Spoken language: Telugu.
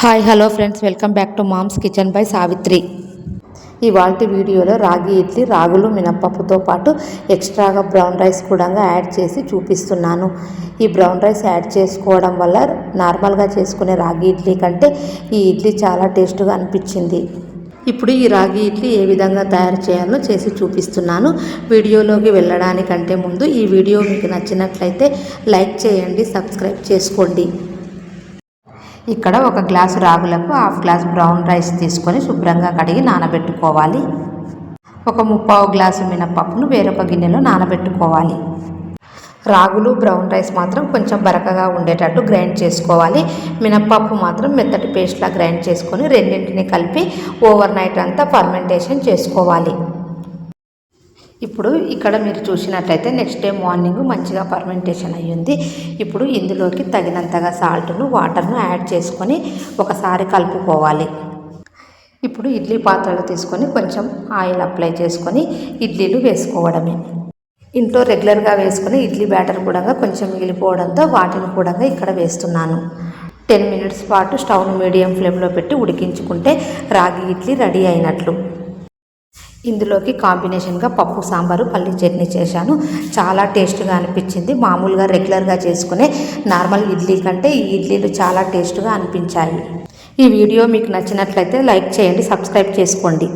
Hi hello friends, welcome back to mom's kitchen by Savitri. ఇవాల్టి వీడియోలో రాగి ఇడ్లీ, రాగులు, మినప్పప్పుతో పాటు ఎక్స్ట్రాగా బ్రౌన్ రైస్ కూడా యాడ్ చేసి చూపిస్తున్నాను. ఈ బ్రౌన్ రైస్ యాడ్ చేసుకోవడం వల్ల నార్మల్గా చేసుకునే రాగి ఇడ్లీ కంటే ఈ ఇడ్లీ చాలా టేస్ట్గా అనిపించింది. ఇప్పుడు ఈ రాగి ఇడ్లీ ఏ విధంగా తయారు చేయాలో చేసి చూపిస్తున్నాను. వీడియోలోకి వెళ్ళడానికంటే ముందు ఈ వీడియో మీకు నచ్చినట్లయితే లైక్ చేయండి, సబ్స్క్రైబ్ చేసుకోండి. ఇక్కడ ఒక గ్లాసు రాగులకు హాఫ్ గ్లాస్ బ్రౌన్ రైస్ తీసుకొని శుభ్రంగా కడిగి నానబెట్టుకోవాలి. ఒక 1/4 గ్లాసు మినపప్పును వేరొక గిన్నెలో నానబెట్టుకోవాలి. రాగులు, బ్రౌన్ రైస్ మాత్రం కొంచెం బరకగా ఉండేటట్టు గ్రైండ్ చేసుకోవాలి. మినప్పప్పు మాత్రం మెత్తటి పేస్ట్లా గ్రైండ్ చేసుకొని రెండింటిని కలిపి ఓవర్ నైట్ అంతా ఫర్మెంటేషన్ చేసుకోవాలి. ఇప్పుడు ఇక్కడ మీరు చూసినట్లయితే నెక్స్ట్ డే మార్నింగ్ మంచిగా ఫర్మెంటేషన్ అయ్యింది. ఇప్పుడు ఇందులోకి తగినంతగా సాల్ట్ను, వాటర్ను యాడ్ చేసుకొని ఒకసారి కలుపుకోవాలి. ఇప్పుడు ఇడ్లీ పాత్రలు తీసుకొని కొంచెం ఆయిల్ అప్లై చేసుకొని ఇడ్లీలు వేసుకోవడమే. ఇంట్లో రెగ్యులర్గా వేసుకుని ఇడ్లీ బ్యాటర్ కూడా కొంచెం మిగిలిపోవడంతో వాటిని కూడా ఇక్కడ వేస్తున్నాను. 10 మినిట్స్ పాటు స్టవ్ను మీడియం ఫ్లేమ్లో పెట్టి ఉడికించుకుంటే రాగి ఇడ్లీ రెడీ అయినట్లు. ఇందులోకి కాంబినేషన్గా పప్పు, సాంబారు, పల్లి చట్నీ చేశాను. చాలా టేస్ట్గా అనిపించింది. మామూలుగా రెగ్యులర్గా చేసుకునే నార్మల్ ఇడ్లీ కంటే ఈ ఇడ్లీలు చాలా టేస్ట్గా అనిపించాయి. ఈ వీడియో మీకు నచ్చినట్లయితే లైక్ చేయండి, సబ్స్క్రైబ్ చేసుకోండి.